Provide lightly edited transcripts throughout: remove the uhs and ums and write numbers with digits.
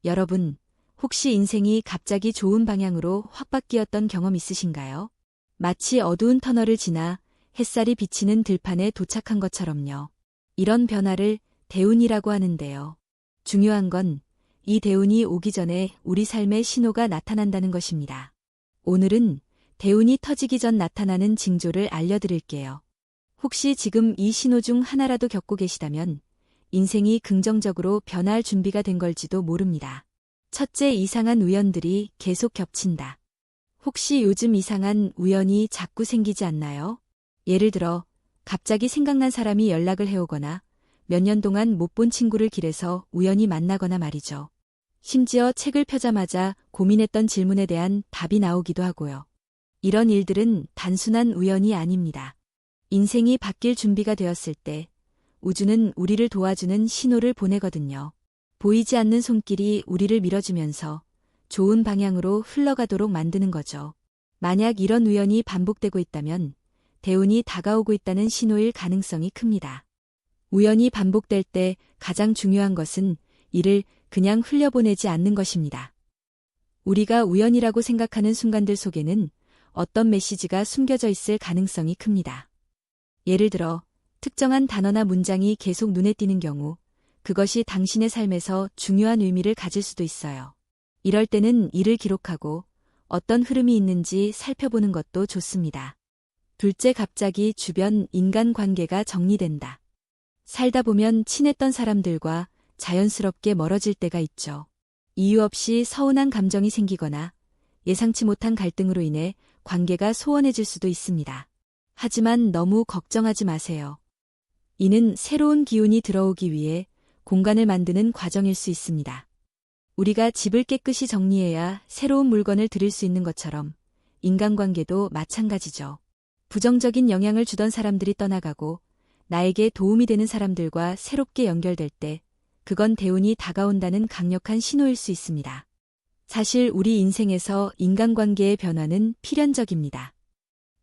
여러분, 혹시 인생이 갑자기 좋은 방향으로 확 바뀌었던 경험 있으신가요? 마치 어두운 터널을 지나 햇살이 비치는 들판에 도착한 것처럼요. 이런 변화를 대운이라고 하는데요. 중요한 건 이 대운이 오기 전에 우리 삶에 신호가 나타난다는 것입니다. 오늘은 대운이 터지기 전 나타나는 징조를 알려드릴게요. 혹시 지금 이 신호 중 하나라도 겪고 계시다면 인생이 긍정적으로 변화할 준비가 된 걸지도 모릅니다. 첫째, 이상한 우연들이 계속 겹친다. 혹시 요즘 이상한 우연이 자꾸 생기지 않나요? 예를 들어 갑자기 생각난 사람이 연락을 해오거나 몇 년 동안 못 본 친구를 길에서 우연히 만나거나 말이죠. 심지어 책을 펴자마자 고민했던 질문에 대한 답이 나오기도 하고요. 이런 일들은 단순한 우연이 아닙니다. 인생이 바뀔 준비가 되었을 때 우주는 우리를 도와주는 신호를 보내거든요. 보이지 않는 손길이 우리를 밀어주면서 좋은 방향으로 흘러가도록 만드는 거죠. 만약 이런 우연이 반복되고 있다면 대운이 다가오고 있다는 신호일 가능성이 큽니다. 우연이 반복될 때 가장 중요한 것은 이를 그냥 흘려보내지 않는 것입니다. 우리가 우연이라고 생각하는 순간들 속에는 어떤 메시지가 숨겨져 있을 가능성이 큽니다. 예를 들어 특정한 단어나 문장이 계속 눈에 띄는 경우 그것이 당신의 삶에서 중요한 의미를 가질 수도 있어요. 이럴 때는 이를 기록하고 어떤 흐름이 있는지 살펴보는 것도 좋습니다. 둘째, 갑자기 주변 인간관계가 정리된다. 살다 보면 친했던 사람들과 자연스럽게 멀어질 때가 있죠. 이유 없이 서운한 감정이 생기거나 예상치 못한 갈등으로 인해 관계가 소원해질 수도 있습니다. 하지만 너무 걱정하지 마세요. 이는 새로운 기운이 들어오기 위해 공간을 만드는 과정일 수 있습니다. 우리가 집을 깨끗이 정리해야 새로운 물건을 들일 수 있는 것처럼 인간관계도 마찬가지죠. 부정적인 영향을 주던 사람들이 떠나가고 나에게 도움이 되는 사람들과 새롭게 연결될 때 그건 대운이 다가온다는 강력한 신호일 수 있습니다. 사실 우리 인생에서 인간관계의 변화는 필연적입니다.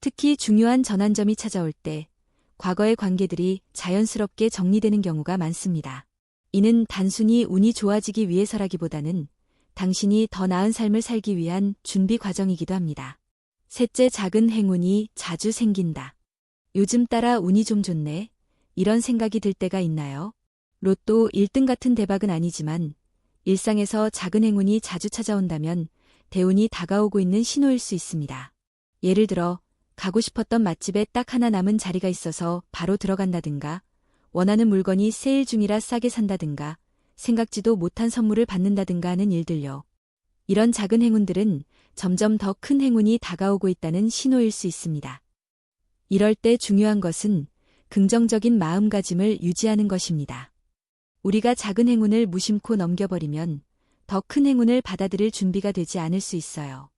특히 중요한 전환점이 찾아올 때 과거의 관계들이 자연스럽게 정리되는 경우가 많습니다. 이는 단순히 운이 좋아지기 위해서라기보다는 당신이 더 나은 삶을 살기 위한 준비 과정이기도 합니다. 셋째, 작은 행운이 자주 생긴다. 요즘 따라 운이 좀 좋네. 이런 생각이 들 때가 있나요? 로또 1등 같은 대박은 아니지만 일상에서 작은 행운이 자주 찾아온다면 대운이 다가오고 있는 신호일 수 있습니다. 예를 들어 가고 싶었던 맛집에 딱 하나 남은 자리가 있어서 바로 들어간다든가, 원하는 물건이 세일 중이라 싸게 산다든가, 생각지도 못한 선물을 받는다든가 하는 일들요. 이런 작은 행운들은 점점 더 큰 행운이 다가오고 있다는 신호일 수 있습니다. 이럴 때 중요한 것은 긍정적인 마음가짐을 유지하는 것입니다. 우리가 작은 행운을 무심코 넘겨버리면 더 큰 행운을 받아들일 준비가 되지 않을 수 있어요.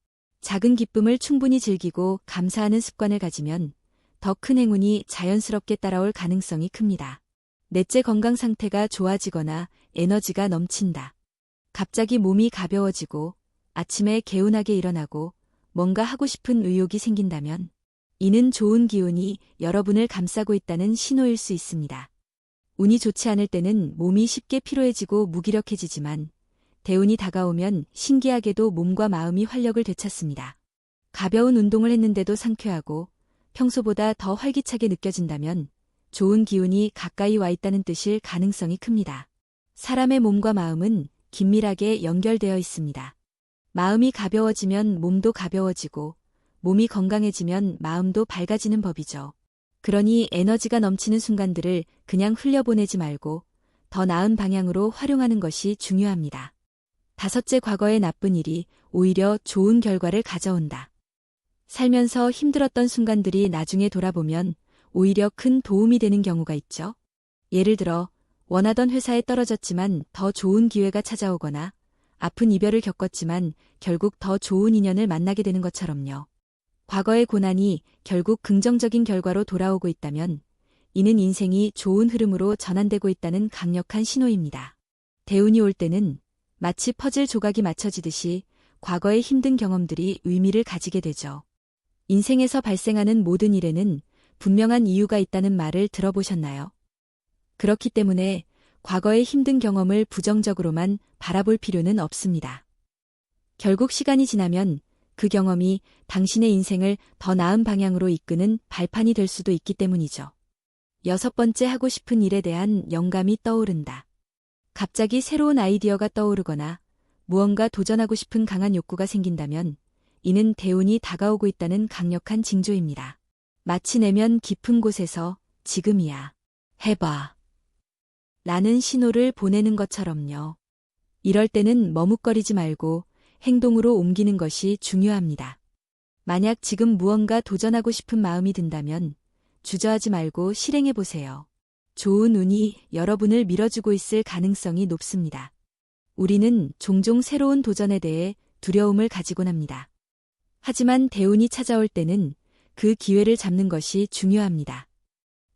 작은 기쁨을 충분히 즐기고 감사하는 습관을 가지면 더 큰 행운이 자연스럽게 따라올 가능성이 큽니다. 넷째, 건강 상태가 좋아지거나 에너지가 넘친다. 갑자기 몸이 가벼워지고 아침에 개운하게 일어나고 뭔가 하고 싶은 의욕이 생긴다면 이는 좋은 기운이 여러분을 감싸고 있다는 신호일 수 있습니다. 운이 좋지 않을 때는 몸이 쉽게 피로해지고 무기력해지지만 대운이 다가오면 신기하게도 몸과 마음이 활력을 되찾습니다. 가벼운 운동을 했는데도 상쾌하고 평소보다 더 활기차게 느껴진다면 좋은 기운이 가까이 와 있다는 뜻일 가능성이 큽니다. 사람의 몸과 마음은 긴밀하게 연결되어 있습니다. 마음이 가벼워지면 몸도 가벼워지고 몸이 건강해지면 마음도 밝아지는 법이죠. 그러니 에너지가 넘치는 순간들을 그냥 흘려보내지 말고 더 나은 방향으로 활용하는 것이 중요합니다. 다섯째, 과거의 나쁜 일이 오히려 좋은 결과를 가져온다. 살면서 힘들었던 순간들이 나중에 돌아보면 오히려 큰 도움이 되는 경우가 있죠. 예를 들어 원하던 회사에 떨어졌지만 더 좋은 기회가 찾아오거나 아픈 이별을 겪었지만 결국 더 좋은 인연을 만나게 되는 것처럼요. 과거의 고난이 결국 긍정적인 결과로 돌아오고 있다면 이는 인생이 좋은 흐름으로 전환되고 있다는 강력한 신호입니다. 대운이 올 때는 마치 퍼즐 조각이 맞춰지듯이 과거의 힘든 경험들이 의미를 가지게 되죠. 인생에서 발생하는 모든 일에는 분명한 이유가 있다는 말을 들어보셨나요? 그렇기 때문에 과거의 힘든 경험을 부정적으로만 바라볼 필요는 없습니다. 결국 시간이 지나면 그 경험이 당신의 인생을 더 나은 방향으로 이끄는 발판이 될 수도 있기 때문이죠. 6번째, 하고 싶은 일에 대한 영감이 떠오른다. 갑자기 새로운 아이디어가 떠오르거나 무언가 도전하고 싶은 강한 욕구가 생긴다면 이는 대운이 다가오고 있다는 강력한 징조입니다. 마치 내면 깊은 곳에서 지금이야, 해봐 라는 신호를 보내는 것처럼요. 이럴 때는 머뭇거리지 말고 행동으로 옮기는 것이 중요합니다. 만약 지금 무언가 도전하고 싶은 마음이 든다면 주저하지 말고 실행해보세요. 좋은 운이 여러분을 밀어주고 있을 가능성이 높습니다. 우리는 종종 새로운 도전에 대해 두려움을 가지곤 합니다. 하지만 대운이 찾아올 때는 그 기회를 잡는 것이 중요합니다.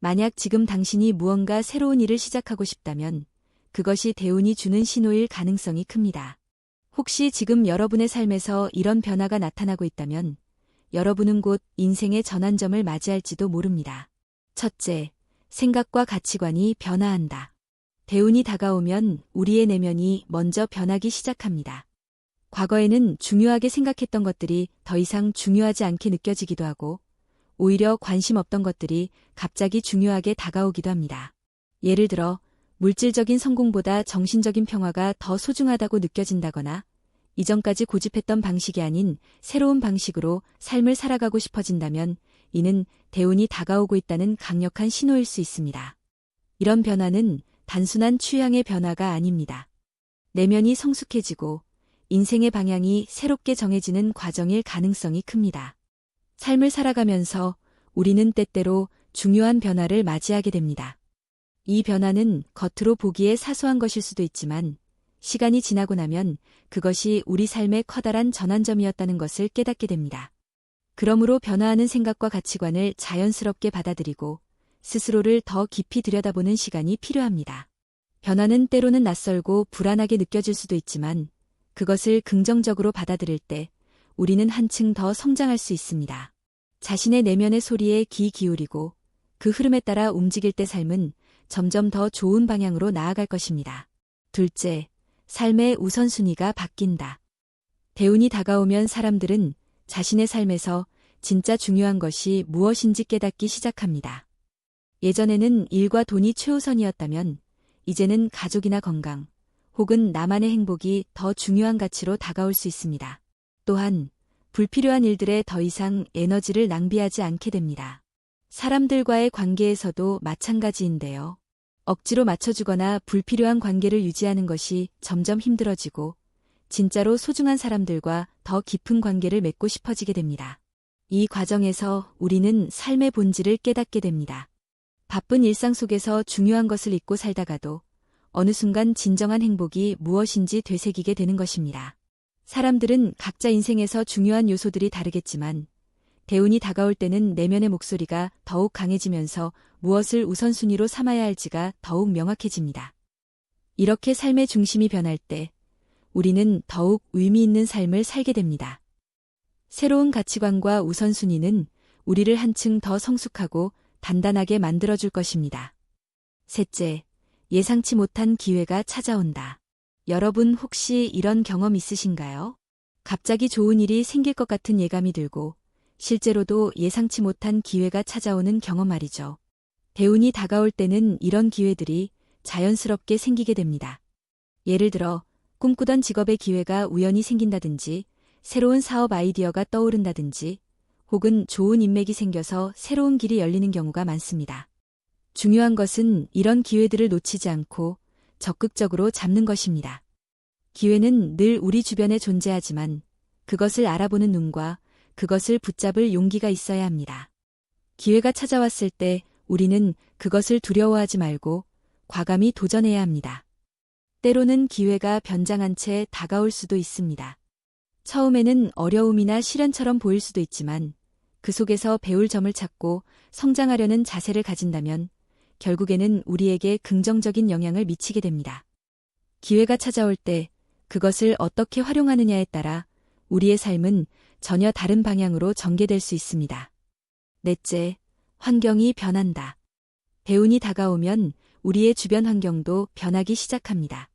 만약 지금 당신이 무언가 새로운 일을 시작하고 싶다면 그것이 대운이 주는 신호일 가능성이 큽니다. 혹시 지금 여러분의 삶에서 이런 변화가 나타나고 있다면 여러분은 곧 인생의 전환점을 맞이할지도 모릅니다. 첫째, 생각과 가치관이 변화한다. 대운이 다가오면 우리의 내면이 먼저 변하기 시작합니다. 과거에는 중요하게 생각했던 것들이 더 이상 중요하지 않게 느껴지기도 하고 오히려 관심 없던 것들이 갑자기 중요하게 다가오기도 합니다. 예를 들어 물질적인 성공보다 정신적인 평화가 더 소중하다고 느껴진다거나 이전까지 고집했던 방식이 아닌 새로운 방식으로 삶을 살아가고 싶어진다면 이는 대운이 다가오고 있다는 강력한 신호일 수 있습니다. 이런 변화는 단순한 취향의 변화가 아닙니다. 내면이 성숙해지고 인생의 방향이 새롭게 정해지는 과정일 가능성이 큽니다. 삶을 살아가면서 우리는 때때로 중요한 변화를 맞이하게 됩니다. 이 변화는 겉으로 보기에 사소한 것일 수도 있지만 시간이 지나고 나면 그것이 우리 삶의 커다란 전환점이었다는 것을 깨닫게 됩니다. 그러므로 변화하는 생각과 가치관을 자연스럽게 받아들이고 스스로를 더 깊이 들여다보는 시간이 필요합니다. 변화는 때로는 낯설고 불안하게 느껴질 수도 있지만 그것을 긍정적으로 받아들일 때 우리는 한층 더 성장할 수 있습니다. 자신의 내면의 소리에 귀 기울이고 그 흐름에 따라 움직일 때 삶은 점점 더 좋은 방향으로 나아갈 것입니다. 둘째, 삶의 우선순위가 바뀐다. 대운이 다가오면 사람들은 자신의 삶에서 진짜 중요한 것이 무엇인지 깨닫기 시작합니다. 예전에는 일과 돈이 최우선이었다면 이제는 가족이나 건강, 혹은 나만의 행복이 더 중요한 가치로 다가올 수 있습니다. 또한 불필요한 일들에 더 이상 에너지를 낭비하지 않게 됩니다. 사람들과의 관계에서도 마찬가지인데요. 억지로 맞춰주거나 불필요한 관계를 유지하는 것이 점점 힘들어지고 진짜로 소중한 사람들과 더 깊은 관계를 맺고 싶어지게 됩니다. 이 과정에서 우리는 삶의 본질을 깨닫게 됩니다. 바쁜 일상 속에서 중요한 것을 잊고 살다가도 어느 순간 진정한 행복이 무엇인지 되새기게 되는 것입니다. 사람들은 각자 인생에서 중요한 요소들이 다르겠지만 대운이 다가올 때는 내면의 목소리가 더욱 강해지면서 무엇을 우선순위로 삼아야 할지가 더욱 명확해집니다. 이렇게 삶의 중심이 변할 때 우리는 더욱 의미 있는 삶을 살게 됩니다. 새로운 가치관과 우선순위는 우리를 한층 더 성숙하고 단단하게 만들어줄 것입니다. 셋째, 예상치 못한 기회가 찾아온다. 여러분 혹시 이런 경험 있으신가요? 갑자기 좋은 일이 생길 것 같은 예감이 들고 실제로도 예상치 못한 기회가 찾아오는 경험 말이죠. 대운이 다가올 때는 이런 기회들이 자연스럽게 생기게 됩니다. 예를 들어 꿈꾸던 직업의 기회가 우연히 생긴다든지 새로운 사업 아이디어가 떠오른다든지 혹은 좋은 인맥이 생겨서 새로운 길이 열리는 경우가 많습니다. 중요한 것은 이런 기회들을 놓치지 않고 적극적으로 잡는 것입니다. 기회는 늘 우리 주변에 존재하지만 그것을 알아보는 눈과 그것을 붙잡을 용기가 있어야 합니다. 기회가 찾아왔을 때 우리는 그것을 두려워하지 말고 과감히 도전해야 합니다. 때로는 기회가 변장한 채 다가올 수도 있습니다. 처음에는 어려움이나 시련처럼 보일 수도 있지만 그 속에서 배울 점을 찾고 성장하려는 자세를 가진다면 결국에는 우리에게 긍정적인 영향을 미치게 됩니다. 기회가 찾아올 때 그것을 어떻게 활용하느냐에 따라 우리의 삶은 전혀 다른 방향으로 전개될 수 있습니다. 넷째, 환경이 변한다. 대운이 다가오면 우리의 주변 환경도 변하기 시작합니다.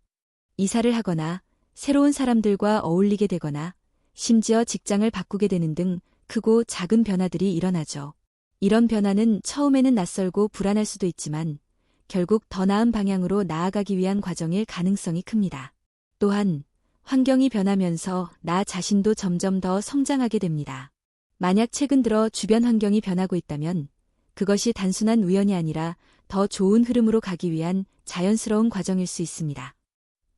이사를 하거나 새로운 사람들과 어울리게 되거나 심지어 직장을 바꾸게 되는 등 크고 작은 변화들이 일어나죠. 이런 변화는 처음에는 낯설고 불안할 수도 있지만 결국 더 나은 방향으로 나아가기 위한 과정일 가능성이 큽니다. 또한 환경이 변하면서 나 자신도 점점 더 성장하게 됩니다. 만약 최근 들어 주변 환경이 변하고 있다면 그것이 단순한 우연이 아니라 더 좋은 흐름으로 가기 위한 자연스러운 과정일 수 있습니다.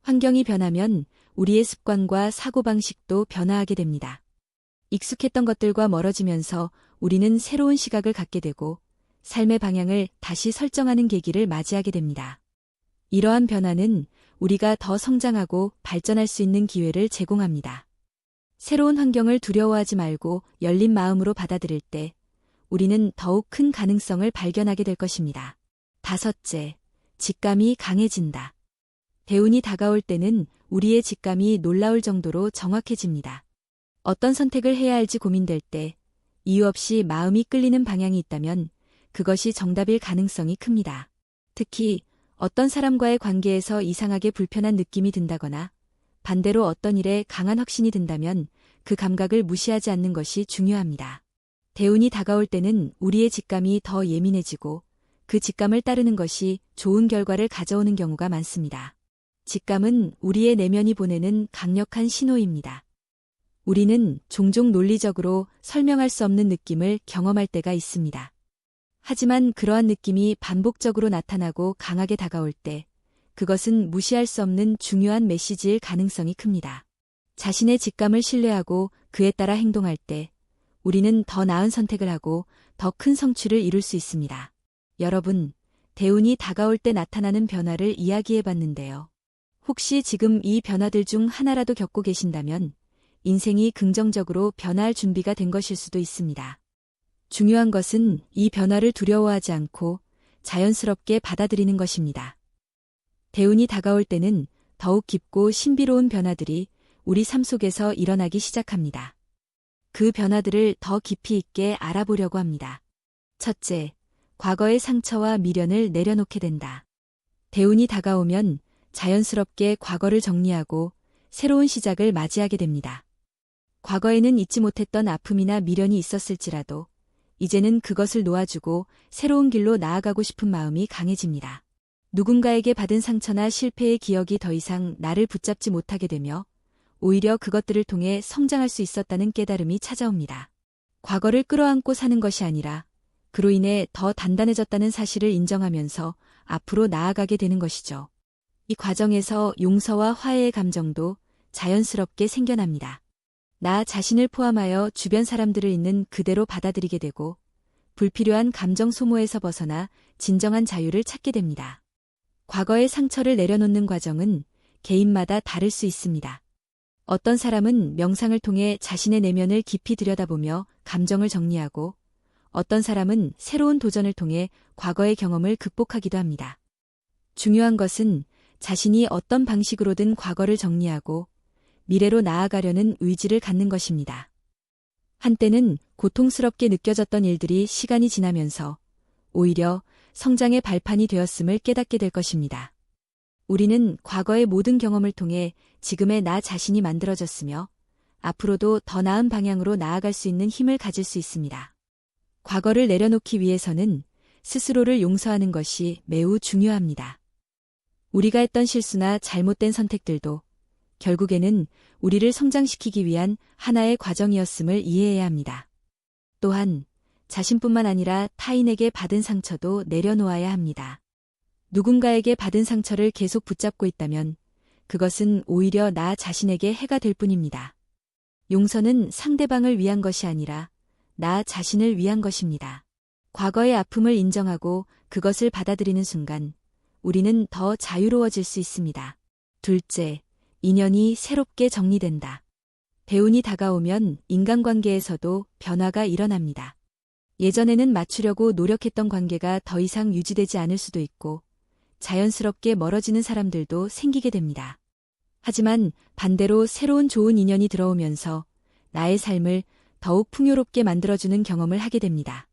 환경이 변하면 우리의 습관과 사고방식도 변화하게 됩니다. 익숙했던 것들과 멀어지면서 우리는 새로운 시각을 갖게 되고 삶의 방향을 다시 설정하는 계기를 맞이하게 됩니다. 이러한 변화는 우리가 더 성장하고 발전할 수 있는 기회를 제공합니다. 새로운 환경을 두려워하지 말고 열린 마음으로 받아들일 때 우리는 더욱 큰 가능성을 발견하게 될 것입니다. 5째, 직감이 강해진다. 대운이 다가올 때는 우리의 직감이 놀라울 정도로 정확해집니다. 어떤 선택을 해야 할지 고민될 때 이유 없이 마음이 끌리는 방향이 있다면 그것이 정답일 가능성이 큽니다. 특히 어떤 사람과의 관계에서 이상하게 불편한 느낌이 든다거나 반대로 어떤 일에 강한 확신이 든다면 그 감각을 무시하지 않는 것이 중요합니다. 대운이 다가올 때는 우리의 직감이 더 예민해지고 그 직감을 따르는 것이 좋은 결과를 가져오는 경우가 많습니다. 직감은 우리의 내면이 보내는 강력한 신호입니다. 우리는 종종 논리적으로 설명할 수 없는 느낌을 경험할 때가 있습니다. 하지만 그러한 느낌이 반복적으로 나타나고 강하게 다가올 때 그것은 무시할 수 없는 중요한 메시지일 가능성이 큽니다. 자신의 직감을 신뢰하고 그에 따라 행동할 때 우리는 더 나은 선택을 하고 더 큰 성취를 이룰 수 있습니다. 여러분, 대운이 다가올 때 나타나는 변화를 이야기해 봤는데요. 혹시 지금 이 변화들 중 하나라도 겪고 계신다면 인생이 긍정적으로 변화할 준비가 된 것일 수도 있습니다. 중요한 것은 이 변화를 두려워하지 않고 자연스럽게 받아들이는 것입니다. 대운이 다가올 때는 더욱 깊고 신비로운 변화들이 우리 삶 속에서 일어나기 시작합니다. 그 변화들을 더 깊이 있게 알아보려고 합니다. 첫째, 과거의 상처와 미련을 내려놓게 된다. 대운이 다가오면 자연스럽게 과거를 정리하고 새로운 시작을 맞이하게 됩니다. 과거에는 잊지 못했던 아픔이나 미련이 있었을지라도 이제는 그것을 놓아주고 새로운 길로 나아가고 싶은 마음이 강해집니다. 누군가에게 받은 상처나 실패의 기억이 더 이상 나를 붙잡지 못하게 되며 오히려 그것들을 통해 성장할 수 있었다는 깨달음이 찾아옵니다. 과거를 끌어안고 사는 것이 아니라 그로 인해 더 단단해졌다는 사실을 인정하면서 앞으로 나아가게 되는 것이죠. 이 과정에서 용서와 화해의 감정도 자연스럽게 생겨납니다. 나 자신을 포함하여 주변 사람들을 있는 그대로 받아들이게 되고 불필요한 감정 소모에서 벗어나 진정한 자유를 찾게 됩니다. 과거의 상처를 내려놓는 과정은 개인마다 다를 수 있습니다. 어떤 사람은 명상을 통해 자신의 내면을 깊이 들여다보며 감정을 정리하고 어떤 사람은 새로운 도전을 통해 과거의 경험을 극복하기도 합니다. 중요한 것은 자신이 어떤 방식으로든 과거를 정리하고 미래로 나아가려는 의지를 갖는 것입니다. 한때는 고통스럽게 느껴졌던 일들이 시간이 지나면서 오히려 성장의 발판이 되었음을 깨닫게 될 것입니다. 우리는 과거의 모든 경험을 통해 지금의 나 자신이 만들어졌으며 앞으로도 더 나은 방향으로 나아갈 수 있는 힘을 가질 수 있습니다. 과거를 내려놓기 위해서는 스스로를 용서하는 것이 매우 중요합니다. 우리가 했던 실수나 잘못된 선택들도 결국에는 우리를 성장시키기 위한 하나의 과정이었음을 이해해야 합니다. 또한 자신뿐만 아니라 타인에게 받은 상처도 내려놓아야 합니다. 누군가에게 받은 상처를 계속 붙잡고 있다면 그것은 오히려 나 자신에게 해가 될 뿐입니다. 용서는 상대방을 위한 것이 아니라 나 자신을 위한 것입니다. 과거의 아픔을 인정하고 그것을 받아들이는 순간 우리는 더 자유로워질 수 있습니다. 둘째, 인연이 새롭게 정리된다. 대운이 다가오면 인간관계에서도 변화가 일어납니다. 예전에는 맞추려고 노력했던 관계가 더 이상 유지되지 않을 수도 있고 자연스럽게 멀어지는 사람들도 생기게 됩니다. 하지만 반대로 새로운 좋은 인연이 들어오면서 나의 삶을 더욱 풍요롭게 만들어주는 경험을 하게 됩니다.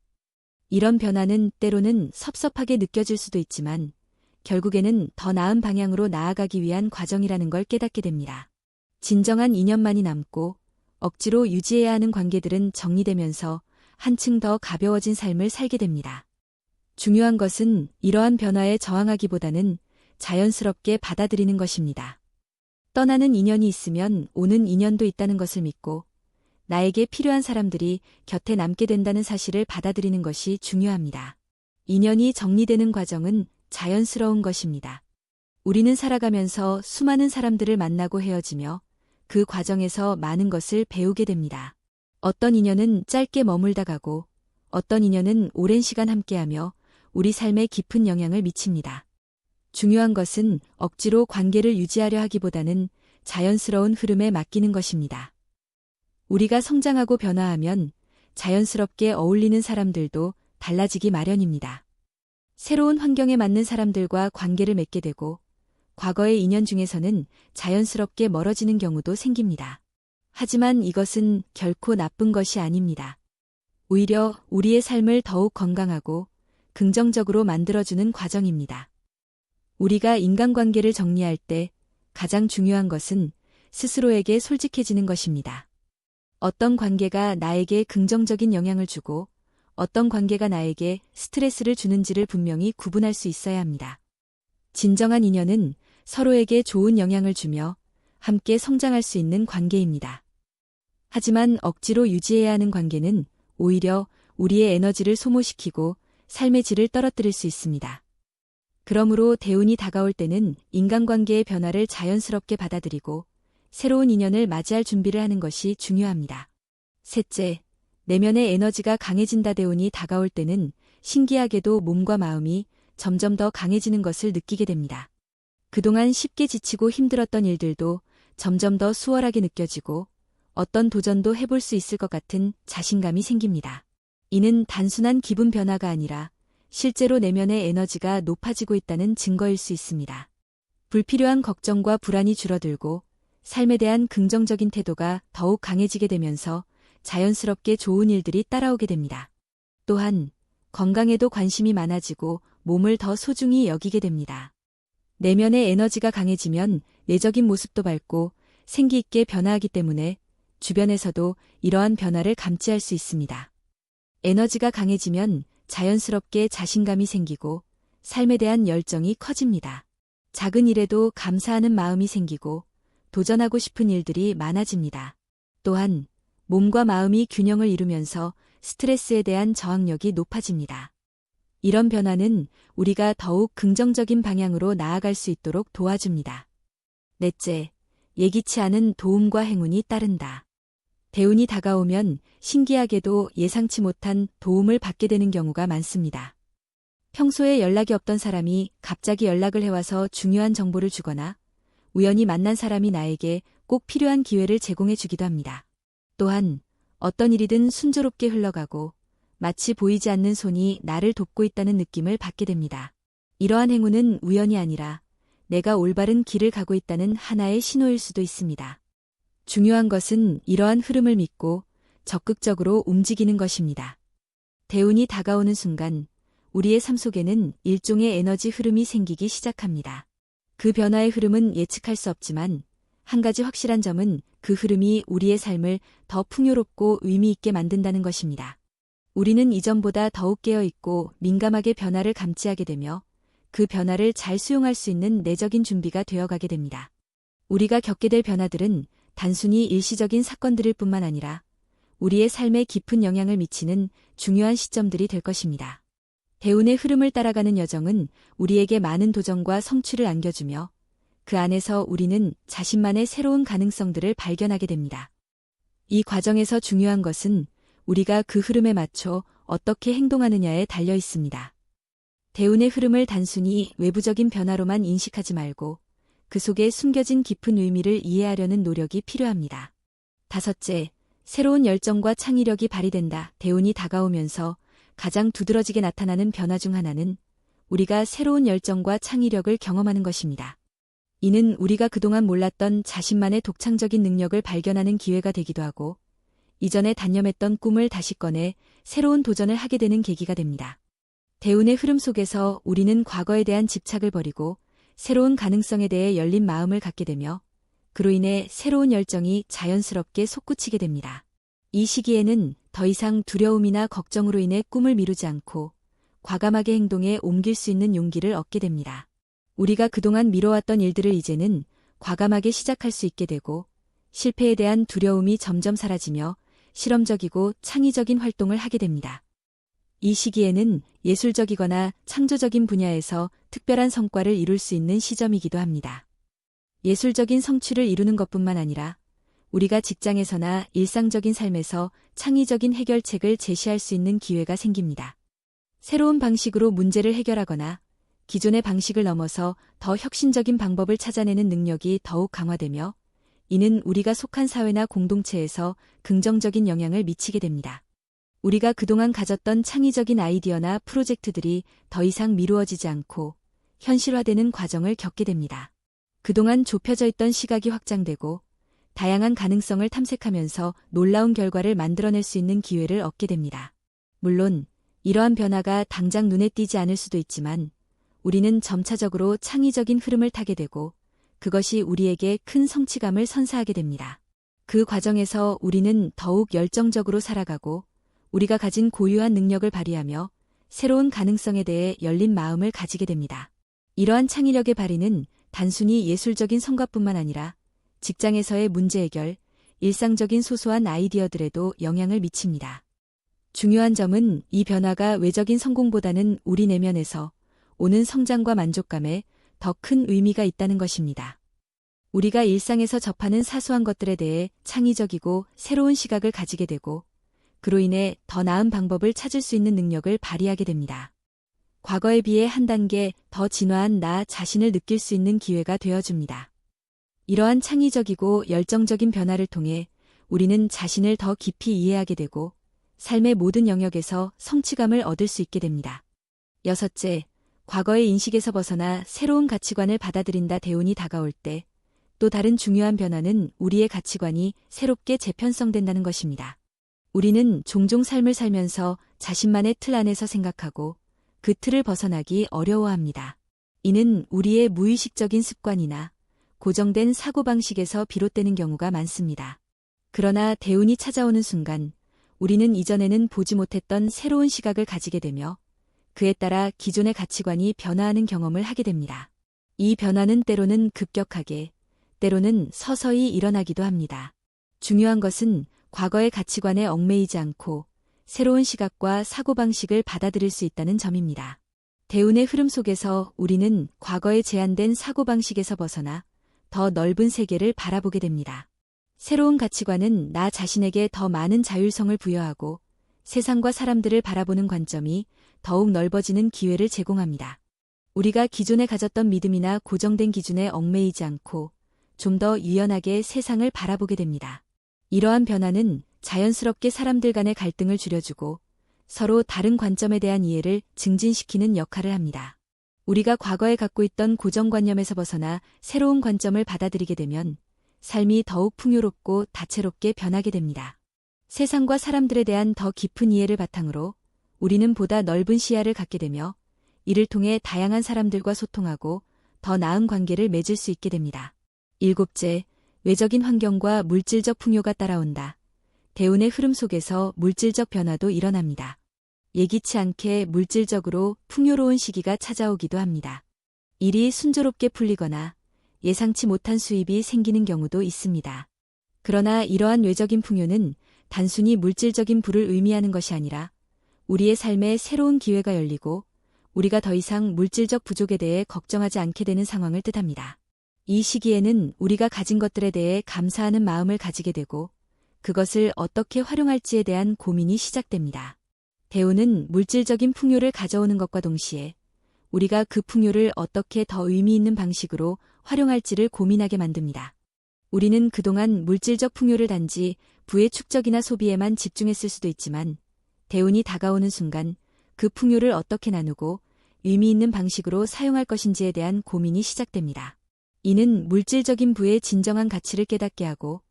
이런 변화는 때로는 섭섭하게 느껴질 수도 있지만 결국에는 더 나은 방향으로 나아가기 위한 과정이라는 걸 깨닫게 됩니다. 진정한 인연만이 남고 억지로 유지해야 하는 관계들은 정리되면서 한층 더 가벼워진 삶을 살게 됩니다. 중요한 것은 이러한 변화에 저항하기보다는 자연스럽게 받아들이는 것입니다. 떠나는 인연이 있으면 오는 인연도 있다는 것을 믿고 나에게 필요한 사람들이 곁에 남게 된다는 사실을 받아들이는 것이 중요합니다. 인연이 정리되는 과정은 자연스러운 것입니다. 우리는 살아가면서 수많은 사람들을 만나고 헤어지며 그 과정에서 많은 것을 배우게 됩니다. 어떤 인연은 짧게 머물다 가고 어떤 인연은 오랜 시간 함께하며 우리 삶에 깊은 영향을 미칩니다. 중요한 것은 억지로 관계를 유지하려 하기보다는 자연스러운 흐름에 맡기는 것입니다. 우리가 성장하고 변화하면 자연스럽게 어울리는 사람들도 달라지기 마련입니다. 새로운 환경에 맞는 사람들과 관계를 맺게 되고 과거의 인연 중에서는 자연스럽게 멀어지는 경우도 생깁니다. 하지만 이것은 결코 나쁜 것이 아닙니다. 오히려 우리의 삶을 더욱 건강하고 긍정적으로 만들어주는 과정입니다. 우리가 인간관계를 정리할 때 가장 중요한 것은 스스로에게 솔직해지는 것입니다. 어떤 관계가 나에게 긍정적인 영향을 주고 어떤 관계가 나에게 스트레스를 주는지를 분명히 구분할 수 있어야 합니다. 진정한 인연은 서로에게 좋은 영향을 주며 함께 성장할 수 있는 관계입니다. 하지만 억지로 유지해야 하는 관계는 오히려 우리의 에너지를 소모시키고 삶의 질을 떨어뜨릴 수 있습니다. 그러므로 대운이 다가올 때는 인간관계의 변화를 자연스럽게 받아들이고 새로운 인연을 맞이할 준비를 하는 것이 중요합니다. 셋째, 내면의 에너지가 강해진다. 대운이 다가올 때는 신기하게도 몸과 마음이 점점 더 강해지는 것을 느끼게 됩니다. 그동안 쉽게 지치고 힘들었던 일들도 점점 더 수월하게 느껴지고 어떤 도전도 해볼 수 있을 것 같은 자신감이 생깁니다. 이는 단순한 기분 변화가 아니라 실제로 내면의 에너지가 높아지고 있다는 증거일 수 있습니다. 불필요한 걱정과 불안이 줄어들고 삶에 대한 긍정적인 태도가 더욱 강해지게 되면서 자연스럽게 좋은 일들이 따라오게 됩니다. 또한 건강에도 관심이 많아지고 몸을 더 소중히 여기게 됩니다. 내면의 에너지가 강해지면 내적인 모습도 밝고 생기 있게 변화하기 때문에 주변에서도 이러한 변화를 감지할 수 있습니다. 에너지가 강해지면 자연스럽게 자신감이 생기고 삶에 대한 열정이 커집니다. 작은 일에도 감사하는 마음이 생기고 도전하고 싶은 일들이 많아집니다. 또한 몸과 마음이 균형을 이루면서 스트레스에 대한 저항력이 높아집니다. 이런 변화는 우리가 더욱 긍정적인 방향으로 나아갈 수 있도록 도와줍니다. 넷째, 예기치 않은 도움과 행운이 따른다. 대운이 다가오면 신기하게도 예상치 못한 도움을 받게 되는 경우가 많습니다. 평소에 연락이 없던 사람이 갑자기 연락을 해와서 중요한 정보를 주거나 우연히 만난 사람이 나에게 꼭 필요한 기회를 제공해 주기도 합니다. 또한 어떤 일이든 순조롭게 흘러가고 마치 보이지 않는 손이 나를 돕고 있다는 느낌을 받게 됩니다. 이러한 행운은 우연이 아니라 내가 올바른 길을 가고 있다는 하나의 신호일 수도 있습니다. 중요한 것은 이러한 흐름을 믿고 적극적으로 움직이는 것입니다. 대운이 다가오는 순간 우리의 삶 속에는 일종의 에너지 흐름이 생기기 시작합니다. 그 변화의 흐름은 예측할 수 없지만 한 가지 확실한 점은 그 흐름이 우리의 삶을 더 풍요롭고 의미 있게 만든다는 것입니다. 우리는 이전보다 더욱 깨어있고 민감하게 변화를 감지하게 되며 그 변화를 잘 수용할 수 있는 내적인 준비가 되어가게 됩니다. 우리가 겪게 될 변화들은 단순히 일시적인 사건들일 뿐만 아니라 우리의 삶에 깊은 영향을 미치는 중요한 시점들이 될 것입니다. 대운의 흐름을 따라가는 여정은 우리에게 많은 도전과 성취를 안겨주며 그 안에서 우리는 자신만의 새로운 가능성들을 발견하게 됩니다. 이 과정에서 중요한 것은 우리가 그 흐름에 맞춰 어떻게 행동하느냐에 달려 있습니다. 대운의 흐름을 단순히 외부적인 변화로만 인식하지 말고 그 속에 숨겨진 깊은 의미를 이해하려는 노력이 필요합니다. 다섯째, 새로운 열정과 창의력이 발휘된다. 대운이 다가오면서 가장 두드러지게 나타나는 변화 중 하나는 우리가 새로운 열정과 창의력을 경험하는 것입니다. 이는 우리가 그동안 몰랐던 자신만의 독창적인 능력을 발견하는 기회가 되기도 하고 이전에 단념했던 꿈을 다시 꺼내 새로운 도전을 하게 되는 계기가 됩니다. 대운의 흐름 속에서 우리는 과거에 대한 집착을 버리고 새로운 가능성에 대해 열린 마음을 갖게 되며 그로 인해 새로운 열정이 자연스럽게 솟구치게 됩니다. 이 시기에는 더 이상 두려움이나 걱정으로 인해 꿈을 미루지 않고 과감하게 행동에 옮길 수 있는 용기를 얻게 됩니다. 우리가 그동안 미뤄왔던 일들을 이제는 과감하게 시작할 수 있게 되고 실패에 대한 두려움이 점점 사라지며 실험적이고 창의적인 활동을 하게 됩니다. 이 시기에는 예술적이거나 창조적인 분야에서 특별한 성과를 이룰 수 있는 시점이기도 합니다. 예술적인 성취를 이루는 것뿐만 아니라 우리가 직장에서나 일상적인 삶에서 창의적인 해결책을 제시할 수 있는 기회가 생깁니다. 새로운 방식으로 문제를 해결하거나 기존의 방식을 넘어서 더 혁신적인 방법을 찾아내는 능력이 더욱 강화되며 이는 우리가 속한 사회나 공동체에서 긍정적인 영향을 미치게 됩니다. 우리가 그동안 가졌던 창의적인 아이디어나 프로젝트들이 더 이상 미루어지지 않고 현실화되는 과정을 겪게 됩니다. 그동안 좁혀져 있던 시각이 확장되고 다양한 가능성을 탐색하면서 놀라운 결과를 만들어낼 수 있는 기회를 얻게 됩니다. 물론 이러한 변화가 당장 눈에 띄지 않을 수도 있지만 우리는 점차적으로 창의적인 흐름을 타게 되고 그것이 우리에게 큰 성취감을 선사하게 됩니다. 그 과정에서 우리는 더욱 열정적으로 살아가고 우리가 가진 고유한 능력을 발휘하며 새로운 가능성에 대해 열린 마음을 가지게 됩니다. 이러한 창의력의 발휘는 단순히 예술적인 성과뿐만 아니라 직장에서의 문제 해결, 일상적인 소소한 아이디어들에도 영향을 미칩니다. 중요한 점은 이 변화가 외적인 성공보다는 우리 내면에서 오는 성장과 만족감에 더 큰 의미가 있다는 것입니다. 우리가 일상에서 접하는 사소한 것들에 대해 창의적이고 새로운 시각을 가지게 되고 그로 인해 더 나은 방법을 찾을 수 있는 능력을 발휘하게 됩니다. 과거에 비해 한 단계 더 진화한 나 자신을 느낄 수 있는 기회가 되어줍니다. 이러한 창의적이고 열정적인 변화를 통해 우리는 자신을 더 깊이 이해하게 되고 삶의 모든 영역에서 성취감을 얻을 수 있게 됩니다. 여섯째, 과거의 인식에서 벗어나 새로운 가치관을 받아들인다. 대운이 다가올 때 또 다른 중요한 변화는 우리의 가치관이 새롭게 재편성된다는 것입니다. 우리는 종종 삶을 살면서 자신만의 틀 안에서 생각하고 그 틀을 벗어나기 어려워합니다. 이는 우리의 무의식적인 습관이나 고정된 사고방식에서 비롯되는 경우가 많습니다. 그러나 대운이 찾아오는 순간 우리는 이전에는 보지 못했던 새로운 시각을 가지게 되며 그에 따라 기존의 가치관이 변화하는 경험을 하게 됩니다. 이 변화는 때로는 급격하게, 때로는 서서히 일어나기도 합니다. 중요한 것은 과거의 가치관에 얽매이지 않고 새로운 시각과 사고방식을 받아들일 수 있다는 점입니다. 대운의 흐름 속에서 우리는 과거에 제한된 사고방식에서 벗어나 더 넓은 세계를 바라보게 됩니다. 새로운 가치관은 나 자신에게 더 많은 자율성을 부여하고 세상과 사람들을 바라보는 관점이 더욱 넓어지는 기회를 제공합니다. 우리가 기존에 가졌던 믿음이나 고정된 기준에 얽매이지 않고 좀 더 유연하게 세상을 바라보게 됩니다. 이러한 변화는 자연스럽게 사람들 간의 갈등을 줄여주고 서로 다른 관점에 대한 이해를 증진시키는 역할을 합니다. 우리가 과거에 갖고 있던 고정관념에서 벗어나 새로운 관점을 받아들이게 되면 삶이 더욱 풍요롭고 다채롭게 변하게 됩니다. 세상과 사람들에 대한 더 깊은 이해를 바탕으로 우리는 보다 넓은 시야를 갖게 되며 이를 통해 다양한 사람들과 소통하고 더 나은 관계를 맺을 수 있게 됩니다. 일곱째, 외적인 환경과 물질적 풍요가 따라온다. 대운의 흐름 속에서 물질적 변화도 일어납니다. 예기치 않게 물질적으로 풍요로운 시기가 찾아오기도 합니다. 일이 순조롭게 풀리거나 예상치 못한 수입이 생기는 경우도 있습니다. 그러나 이러한 외적인 풍요는 단순히 물질적인 부를 의미하는 것이 아니라 우리의 삶에 새로운 기회가 열리고 우리가 더 이상 물질적 부족에 대해 걱정하지 않게 되는 상황을 뜻합니다. 이 시기에는 우리가 가진 것들에 대해 감사하는 마음을 가지게 되고 그것을 어떻게 활용할지에 대한 고민이 시작됩니다. 대운은 물질적인 풍요를 가져오는 것과 동시에 우리가 그 풍요를 어떻게 더 의미 있는 방식으로 활용할지를 고민하게 만듭니다. 우리는 그동안 물질적 풍요를 단지 부의 축적이나 소비에만 집중했을 수도 있지만 대운이 다가오는 순간 그 풍요를 어떻게 나누고 의미 있는 방식으로 사용할 것인지에 대한 고민이 시작됩니다. 이는 물질적인 부의 진정한 가치를 깨닫게 하고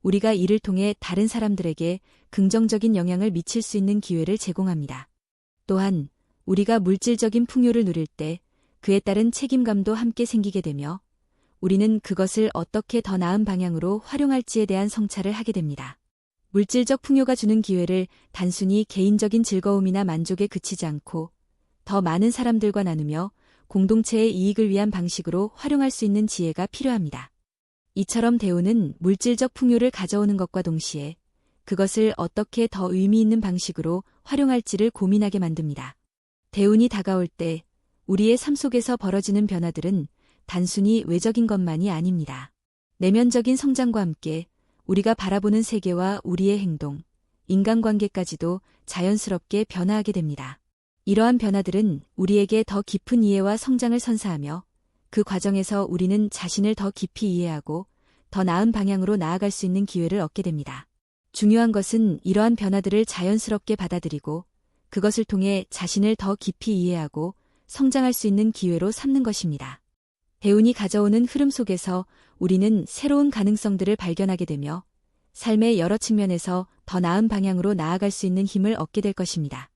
우리가 이를 통해 다른 사람들에게 긍정적인 영향을 미칠 수 있는 기회를 제공합니다. 또한 우리가 물질적인 풍요를 누릴 때 그에 따른 책임감도 함께 생기게 되며 우리는 그것을 어떻게 더 나은 방향으로 활용할지에 대한 성찰을 하게 됩니다. 물질적 풍요가 주는 기회를 단순히 개인적인 즐거움이나 만족에 그치지 않고 더 많은 사람들과 나누며 공동체의 이익을 위한 방식으로 활용할 수 있는 지혜가 필요합니다. 이처럼 대우는 물질적 풍요를 가져오는 것과 동시에 그것을 어떻게 더 의미 있는 방식으로 활용할지를 고민하게 만듭니다. 대운이 다가올 때 우리의 삶 속에서 벌어지는 변화들은 단순히 외적인 것만이 아닙니다. 내면적인 성장과 함께 우리가 바라보는 세계와 우리의 행동, 인간관계까지도 자연스럽게 변화하게 됩니다. 이러한 변화들은 우리에게 더 깊은 이해와 성장을 선사하며 그 과정에서 우리는 자신을 더 깊이 이해하고 더 나은 방향으로 나아갈 수 있는 기회를 얻게 됩니다. 중요한 것은 이러한 변화들을 자연스럽게 받아들이고 그것을 통해 자신을 더 깊이 이해하고 성장할 수 있는 기회로 삼는 것입니다. 대운이 가져오는 흐름 속에서 우리는 새로운 가능성들을 발견하게 되며 삶의 여러 측면에서 더 나은 방향으로 나아갈 수 있는 힘을 얻게 될 것입니다.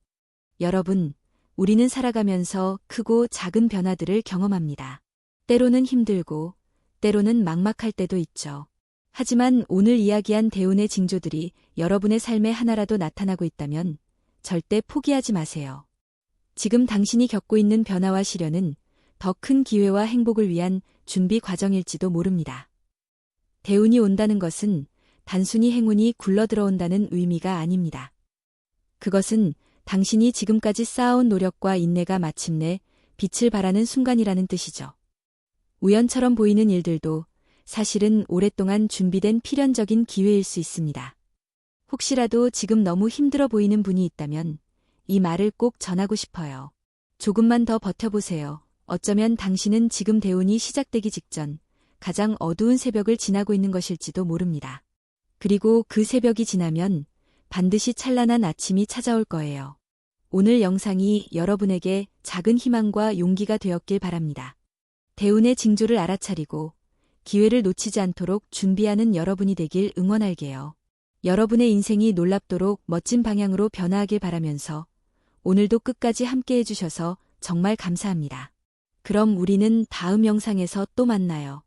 여러분, 우리는 살아가면서 크고 작은 변화들을 경험합니다. 때로는 힘들고, 때로는 막막할 때도 있죠. 하지만 오늘 이야기한 대운의 징조들이 여러분의 삶에 하나라도 나타나고 있다면 절대 포기하지 마세요. 지금 당신이 겪고 있는 변화와 시련은 더 큰 기회와 행복을 위한 준비 과정일지도 모릅니다. 대운이 온다는 것은 단순히 행운이 굴러들어온다는 의미가 아닙니다. 그것은 당신이 지금까지 쌓아온 노력과 인내가 마침내 빛을 발하는 순간이라는 뜻이죠. 우연처럼 보이는 일들도 사실은 오랫동안 준비된 필연적인 기회일 수 있습니다. 혹시라도 지금 너무 힘들어 보이는 분이 있다면 이 말을 꼭 전하고 싶어요. 조금만 더 버텨보세요. 어쩌면 당신은 지금 대운이 시작되기 직전 가장 어두운 새벽을 지나고 있는 것일지도 모릅니다. 그리고 그 새벽이 지나면 반드시 찬란한 아침이 찾아올 거예요. 오늘 영상이 여러분에게 작은 희망과 용기가 되었길 바랍니다. 대운의 징조를 알아차리고 기회를 놓치지 않도록 준비하는 여러분이 되길 응원할게요. 여러분의 인생이 놀랍도록 멋진 방향으로 변화하길 바라면서 오늘도 끝까지 함께 해주셔서 정말 감사합니다. 그럼 우리는 다음 영상에서 또 만나요.